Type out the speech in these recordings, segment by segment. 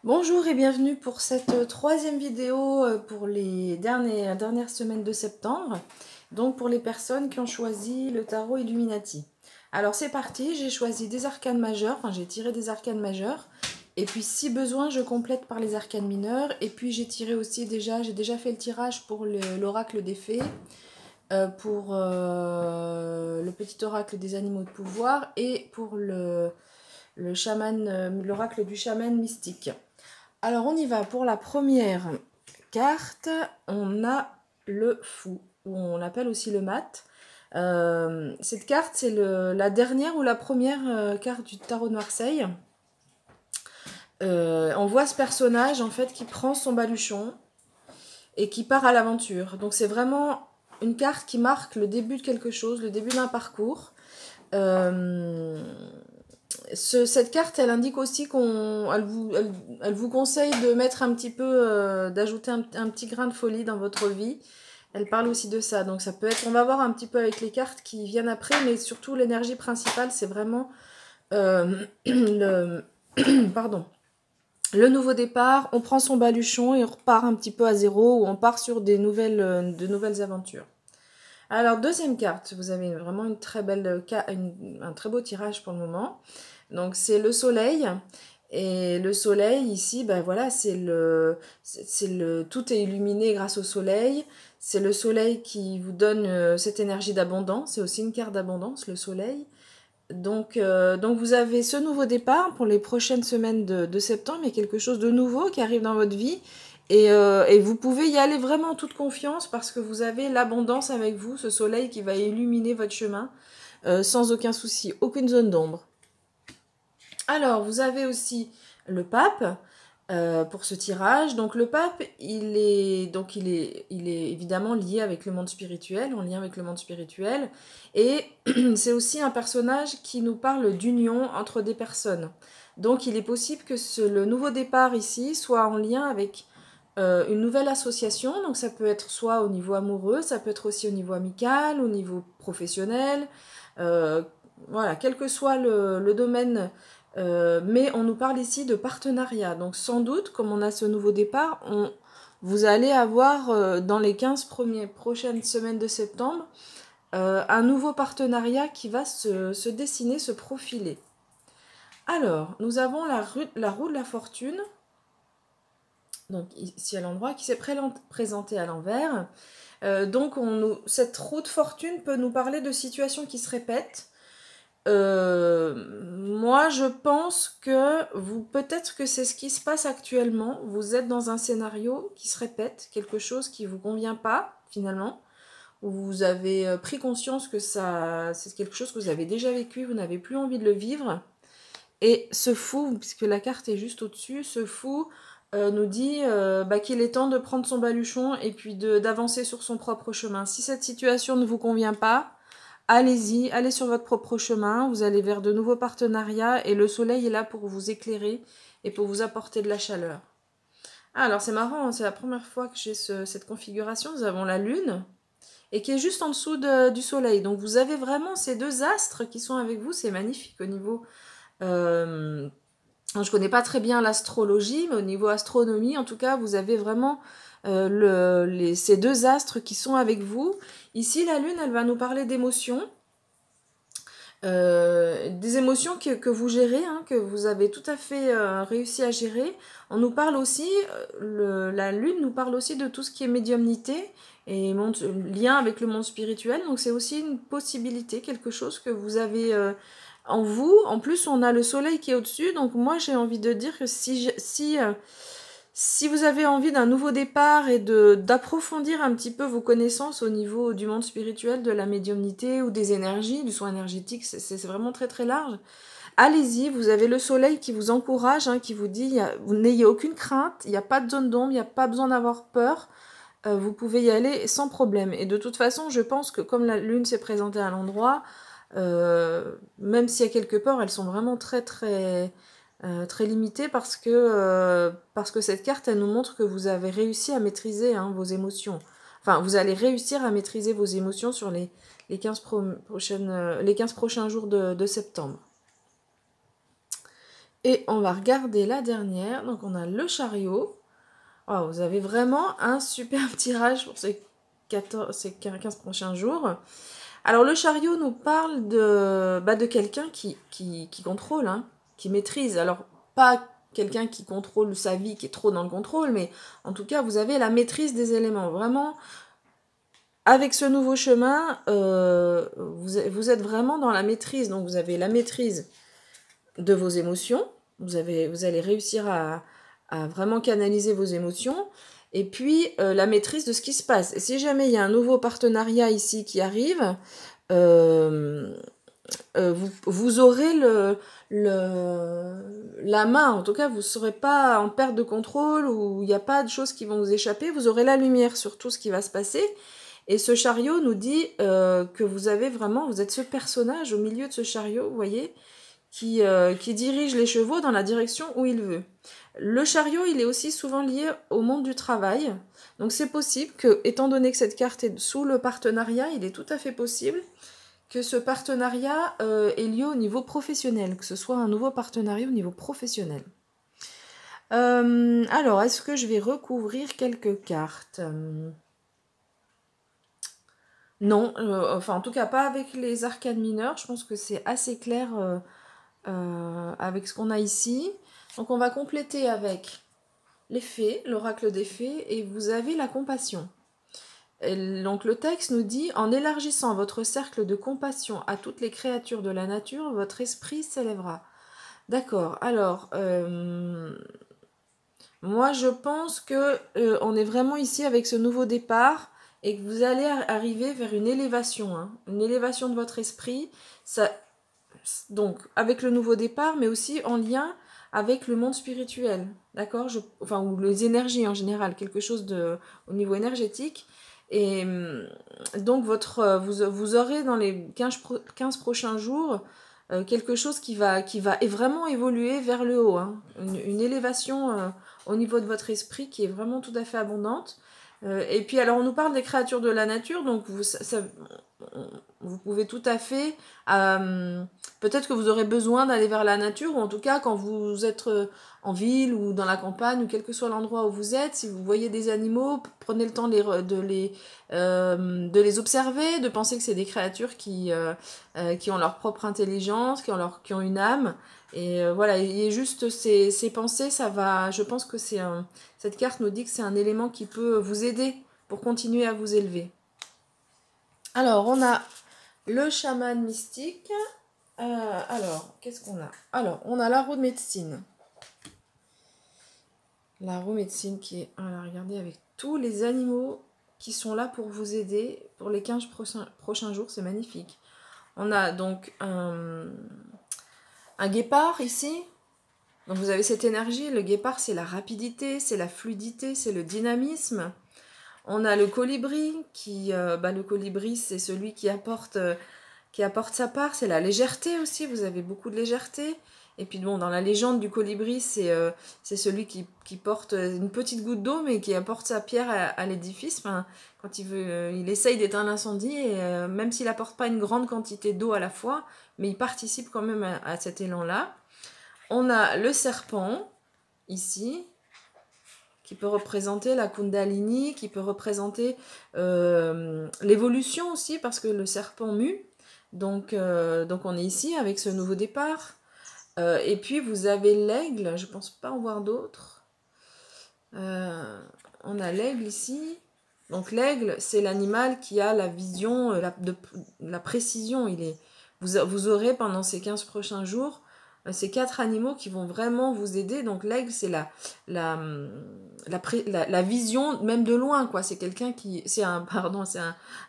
Bonjour et bienvenue pour cette troisième vidéo pour les dernières semaines de septembre. Donc pour les personnes qui ont choisi le tarot Illuminati. Alors c'est parti, j'ai choisi des arcanes majeures, enfin j'ai tiré des arcanes majeures. Et puis si besoin, je complète par les arcanes mineures. Et puis j'ai tiré aussi j'ai déjà fait le tirage pour l'oracle des fées, pour le petit oracle des animaux de pouvoir et pour l'oracle du chaman mystique. Alors on y va pour la première carte. On a le fou, ou on l'appelle aussi le mat. Cette carte, c'est la dernière ou la première carte du tarot de Marseille. On voit ce personnage en fait qui prend son baluchon et qui part à l'aventure. Donc c'est vraiment une carte qui marque le début de quelque chose, le début d'un parcours. Cette carte, elle indique aussi elle vous conseille de mettre un petit peu, d'ajouter un petit grain de folie dans votre vie. Elle parle aussi de ça. Donc ça peut être, on va voir un petit peu avec les cartes qui viennent après, mais surtout l'énergie principale, c'est vraiment le, pardon, le nouveau départ. On prend son baluchon et on repart un petit peu à zéro, ou on part sur de nouvelles aventures. Alors, deuxième carte, vous avez vraiment un très beau tirage pour le moment. Donc, c'est le soleil. Et le soleil, ici, ben voilà, tout est illuminé grâce au soleil. C'est le soleil qui vous donne cette énergie d'abondance. C'est aussi une carte d'abondance, le soleil. Donc, vous avez ce nouveau départ pour les prochaines semaines de septembre. Il y a quelque chose de nouveau qui arrive dans votre vie. Et vous pouvez y aller vraiment en toute confiance parce que vous avez l'abondance avec vous, ce soleil qui va illuminer votre chemin sans aucun souci, aucune zone d'ombre. Alors, vous avez aussi le pape pour ce tirage. Donc, le pape, il est évidemment lié avec le monde spirituel, en lien avec le monde spirituel. Et c'est aussi un personnage qui nous parle d'union entre des personnes. Donc, il est possible que le nouveau départ ici soit en lien avec une nouvelle association. Donc, ça peut être soit au niveau amoureux, ça peut être aussi au niveau amical, au niveau professionnel. Voilà, quel que soit le domaine. Mais on nous parle ici de partenariat. Donc sans doute, comme on a ce nouveau départ, vous allez avoir dans les 15 prochaines semaines de septembre un nouveau partenariat qui va se dessiner, se profiler. Alors, nous avons la roue de la fortune, donc ici à l'endroit, qui s'est présentée à l'envers. Donc cette roue de fortune peut nous parler de situations qui se répètent. Moi, je pense que peut-être que c'est ce qui se passe actuellement. Vous êtes dans un scénario qui se répète, quelque chose qui vous convient pas finalement, où vous avez pris conscience que c'est quelque chose que vous avez déjà vécu, vous n'avez plus envie de le vivre. Et ce fou, puisque la carte est juste au-dessus, ce fou nous dit qu'il est temps de prendre son baluchon et puis d'avancer sur son propre chemin. Si cette situation ne vous convient pas, allez-y, allez sur votre propre chemin, vous allez vers de nouveaux partenariats et le soleil est là pour vous éclairer et pour vous apporter de la chaleur. Ah, alors c'est marrant, c'est la première fois que j'ai cette configuration. Nous avons la lune et qui est juste en dessous du soleil. Donc vous avez vraiment ces deux astres qui sont avec vous, c'est magnifique au niveau... je ne connais pas très bien l'astrologie, mais au niveau astronomie, en tout cas, vous avez vraiment ces deux astres qui sont avec vous. Ici, la lune, elle va nous parler d'émotions. Des émotions que vous gérez, hein, que vous avez tout à fait réussi à gérer. On nous parle aussi, la lune nous parle aussi de tout ce qui est médiumnité et lien avec le monde spirituel. Donc c'est aussi une possibilité, quelque chose que vous avez en vous. En plus, on a le soleil qui est au-dessus. Donc moi, j'ai envie de dire que si vous avez envie d'un nouveau départ et d'approfondir un petit peu vos connaissances au niveau du monde spirituel, de la médiumnité ou des énergies, du soin énergétique, c'est vraiment très très large. Allez-y, vous avez le soleil qui vous encourage, hein, qui vous dit, vous n'ayez aucune crainte, il n'y a pas de zone d'ombre, il n'y a pas besoin d'avoir peur, vous pouvez y aller sans problème. Et de toute façon, je pense que comme la lune s'est présentée à l'endroit, même s'il y a quelques peurs, elles sont vraiment très très... très limitée parce que cette carte, elle nous montre que vous avez réussi à maîtriser vos émotions. Enfin, vous allez réussir à maîtriser vos émotions sur les 15 prochains jours de septembre. Et on va regarder la dernière. Donc on a le chariot. Oh, vous avez vraiment un super tirage pour ces 15 prochains jours. Alors le chariot nous parle de quelqu'un qui contrôle, hein, qui maîtrise. Alors pas quelqu'un qui contrôle sa vie, qui est trop dans le contrôle, mais en tout cas vous avez la maîtrise des éléments. Vraiment, avec ce nouveau chemin, vous êtes vraiment dans la maîtrise. Donc vous avez la maîtrise de vos émotions. Vous allez réussir à vraiment canaliser vos émotions. Et puis la maîtrise de ce qui se passe. Et si jamais il y a un nouveau partenariat ici qui arrive, vous aurez la main. En tout cas, vous ne serez pas en perte de contrôle ou il n'y a pas de choses qui vont vous échapper. Vous aurez la lumière sur tout ce qui va se passer. Et ce chariot nous dit que vous êtes ce personnage au milieu de ce chariot, vous voyez, qui dirige les chevaux dans la direction où il veut. Le chariot, il est aussi souvent lié au monde du travail. Donc c'est possible que, étant donné que cette carte est sous le partenariat, il est tout à fait possible que ce partenariat ait lieu au niveau professionnel, que ce soit un nouveau partenariat au niveau professionnel. Alors, est-ce que je vais recouvrir quelques cartes ? Non, enfin en tout cas pas avec les arcanes mineures, je pense que c'est assez clair avec ce qu'on a ici. Donc on va compléter avec les fées, l'oracle des fées, et vous avez la compassion. Et donc le texte nous dit « En élargissant votre cercle de compassion à toutes les créatures de la nature, votre esprit s'élèvera. » D'accord, alors, moi je pense que on est vraiment ici avec ce nouveau départ et que vous allez arriver vers une élévation, hein, une élévation de votre esprit, ça, donc avec le nouveau départ, mais aussi en lien avec le monde spirituel, d'accord, enfin, ou les énergies en général, quelque chose au niveau énergétique. Et donc vous aurez dans les 15 prochains jours quelque chose qui va vraiment évoluer vers le haut, hein, une élévation au niveau de votre esprit qui est vraiment tout à fait abondante. Et puis alors on nous parle des créatures de la nature, donc vous pouvez tout à fait, peut-être que vous aurez besoin d'aller vers la nature, ou en tout cas quand vous êtes en ville ou dans la campagne, ou quel que soit l'endroit où vous êtes, si vous voyez des animaux, prenez le temps de les observer, de penser que c'est des créatures qui ont leur propre intelligence, qui ont une âme. Et voilà, et juste ces pensées, ça va, je pense que cette carte nous dit que c'est un élément qui peut vous aider pour continuer à vous élever. Alors, on a le chaman mystique. Alors, qu'est-ce qu'on a ? Alors, on a la roue de médecine. La roue médecine qui est, regardez, avec tous les animaux qui sont là pour vous aider pour les 15 prochains jours, c'est magnifique. On a donc un guépard ici. Donc vous avez cette énergie. Le guépard, c'est la rapidité, c'est la fluidité, c'est le dynamisme. On a le colibri, le colibri, c'est celui qui apporte sa part. C'est la légèreté aussi, vous avez beaucoup de légèreté. Et puis bon, dans la légende du colibri, c'est celui qui porte une petite goutte d'eau, mais qui apporte sa pierre à l'édifice. Enfin, quand il essaye d'éteindre l'incendie, et même s'il n'apporte pas une grande quantité d'eau à la fois, mais il participe quand même à cet élan-là. On a le serpent, ici, qui peut représenter la Kundalini, qui peut représenter l'évolution aussi, parce que le serpent mue. Donc on est ici avec ce nouveau départ. Et puis vous avez l'aigle, je ne pense pas en voir d'autres. On a l'aigle ici. Donc l'aigle, c'est l'animal qui a la vision, la précision. Vous aurez pendant ces 15 prochains jours ces 4 animaux qui vont vraiment vous aider. Donc l'aigle, c'est la vision même de loin, quoi. C'est quelqu'un c'est un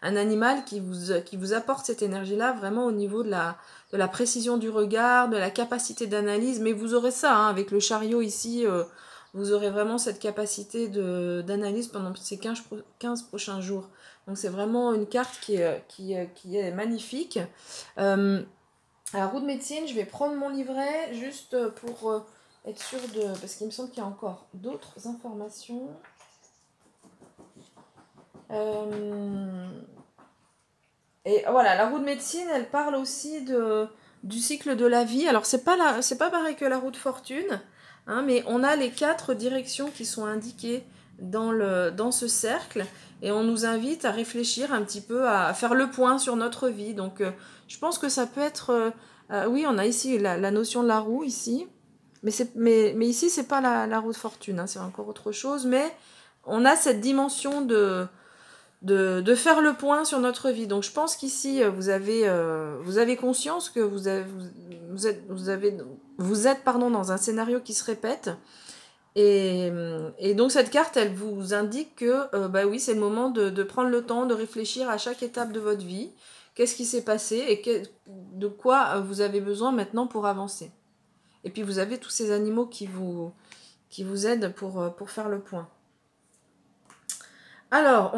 animal qui vous apporte cette énergie-là vraiment au niveau de la précision du regard, de la capacité d'analyse. Mais vous aurez ça, hein, avec le chariot ici, vous aurez vraiment cette capacité d'analyse pendant ces 15 prochains jours. Donc c'est vraiment une carte qui est magnifique. À la roue de médecine, je vais prendre mon livret juste pour être sûr parce qu'il me semble qu'il y a encore d'autres informations. Et voilà, la roue de médecine, elle parle aussi du cycle de la vie. Alors, c'est pas pareil que la roue de fortune, hein, mais on a les 4 directions qui sont indiquées dans ce cercle, et on nous invite à réfléchir un petit peu, à faire le point sur notre vie. Donc, je pense que ça peut être... oui, on a ici la notion de la roue, ici. Mais ici, c'est pas la roue de fortune, hein, c'est encore autre chose. Mais on a cette dimension de faire le point sur notre vie. Donc je pense qu'ici, vous avez conscience que vous êtes pardon, dans un scénario qui se répète. Et donc cette carte, elle vous indique que bah oui, c'est le moment de prendre le temps de réfléchir à chaque étape de votre vie. Qu'est-ce qui s'est passé et de quoi vous avez besoin maintenant pour avancer. Et puis vous avez tous ces animaux qui vous aident pour faire le point. Alors,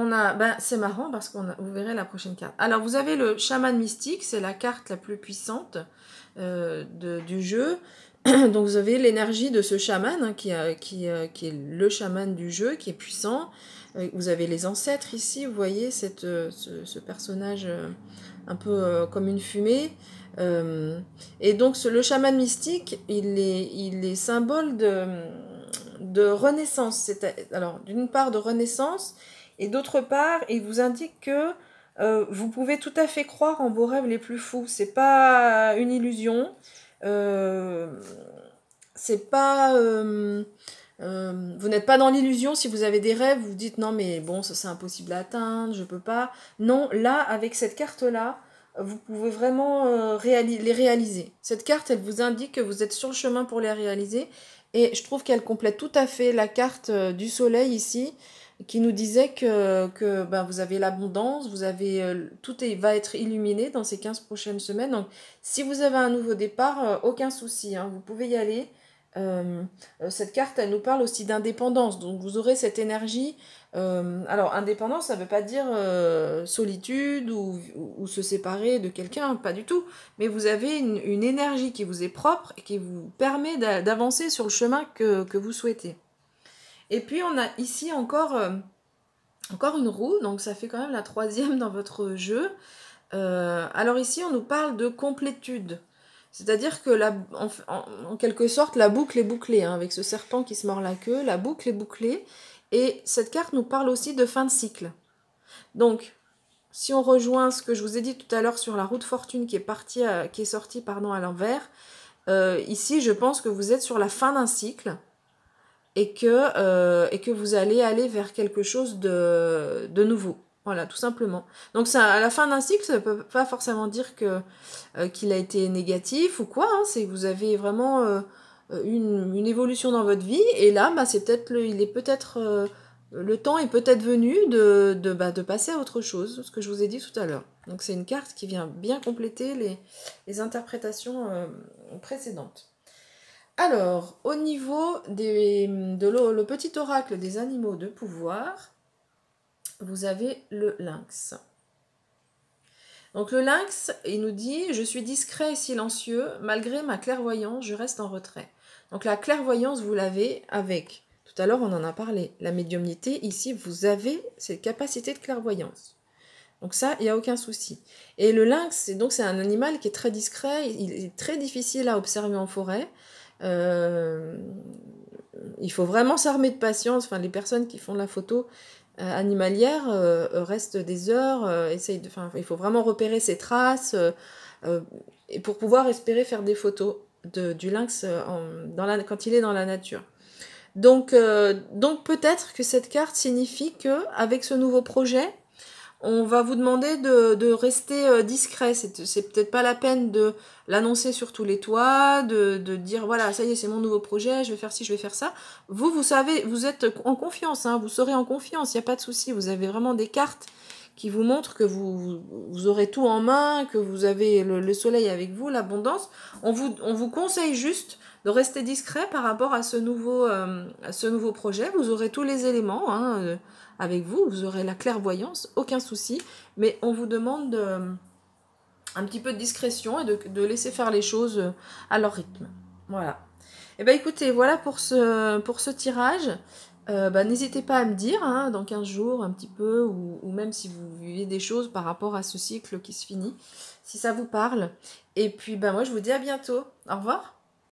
c'est marrant parce vous verrez la prochaine carte. Alors, vous avez le chaman mystique, c'est la carte la plus puissante du jeu. Donc, vous avez l'énergie de ce chaman, hein, qui est le chaman du jeu, qui est puissant. Vous avez les ancêtres ici, vous voyez ce personnage un peu comme une fumée. Et donc, le chaman mystique, il est symbole de renaissance. Alors, d'une part de renaissance, et d'autre part, il vous indique que vous pouvez tout à fait croire en vos rêves les plus fous. C'est pas une illusion. C'est pas... vous n'êtes pas dans l'illusion si vous avez des rêves, vous dites non mais bon, ça c'est impossible à atteindre, je peux pas. Non, là, avec cette carte-là, vous pouvez vraiment les réaliser. Cette carte, elle vous indique que vous êtes sur le chemin pour les réaliser. Et je trouve qu'elle complète tout à fait la carte du soleil ici, qui nous disait que vous avez l'abondance, tout va être illuminé dans ces 15 prochaines semaines. Donc, si vous avez un nouveau départ, aucun souci, hein, vous pouvez y aller. Cette carte, elle nous parle aussi d'indépendance. Donc, vous aurez cette énergie. Alors, indépendance, ça ne veut pas dire solitude ou se séparer de quelqu'un, pas du tout. Mais vous avez une énergie qui vous est propre et qui vous permet d'avancer sur le chemin que vous souhaitez. Et puis, on a ici encore une roue, donc ça fait quand même la 3e dans votre jeu. Alors ici, on nous parle de complétude. C'est-à-dire que en quelque sorte, la boucle est bouclée, hein, avec ce serpent qui se mord la queue, la boucle est bouclée. Et cette carte nous parle aussi de fin de cycle. Donc, si on rejoint ce que je vous ai dit tout à l'heure sur la roue de fortune qui est sortie à l'envers, ici, je pense que vous êtes sur la fin d'un cycle. Et que vous allez aller vers quelque chose de nouveau. Voilà, tout simplement. Donc ça, à la fin d'un cycle, ça ne peut pas forcément dire qu'il a été négatif ou quoi, hein, c'est que vous avez vraiment une évolution dans votre vie, et là, le temps est peut-être venu de passer à autre chose, ce que je vous ai dit tout à l'heure. Donc c'est une carte qui vient bien compléter les interprétations précédentes. Alors, au niveau le petit oracle des animaux de pouvoir, vous avez le lynx. Donc le lynx, il nous dit « Je suis discret et silencieux, malgré ma clairvoyance, je reste en retrait. » Donc la clairvoyance, vous l'avez avec, tout à l'heure on en a parlé, la médiumnité, ici vous avez cette capacité de clairvoyance. Donc ça, il n'y a aucun souci. Et le lynx, c'est un animal qui est très discret, il est très difficile à observer en forêt. Il faut vraiment s'armer de patience. Enfin, les personnes qui font de la photo animalière restent des heures, il faut vraiment repérer ses traces et pour pouvoir espérer faire des photos du lynx quand il est dans la nature. Donc peut-être que cette carte signifie que avec ce nouveau projet, on va vous demander de rester discret. C'est peut-être pas la peine de l'annoncer sur tous les toits, de dire voilà, ça y est, c'est mon nouveau projet, je vais faire ci, je vais faire ça. Vous savez, vous êtes en confiance, hein, vous serez en confiance, il n'y a pas de souci. Vous avez vraiment des cartes qui vous montrent que vous aurez tout en main, que vous avez le soleil avec vous, l'abondance. On vous conseille juste de rester discret par rapport à ce nouveau projet. Vous aurez tous les éléments, hein, avec vous aurez la clairvoyance, aucun souci, mais on vous demande un petit peu de discrétion et de laisser faire les choses à leur rythme. Voilà. Et bien écoutez, voilà pour ce tirage. N'hésitez pas à me dire, hein, dans 15 jours, un petit peu, ou même si vous vivez des choses par rapport à ce cycle qui se finit. si ça vous parle. Et puis, bah, moi, je vous dis à bientôt. Au revoir.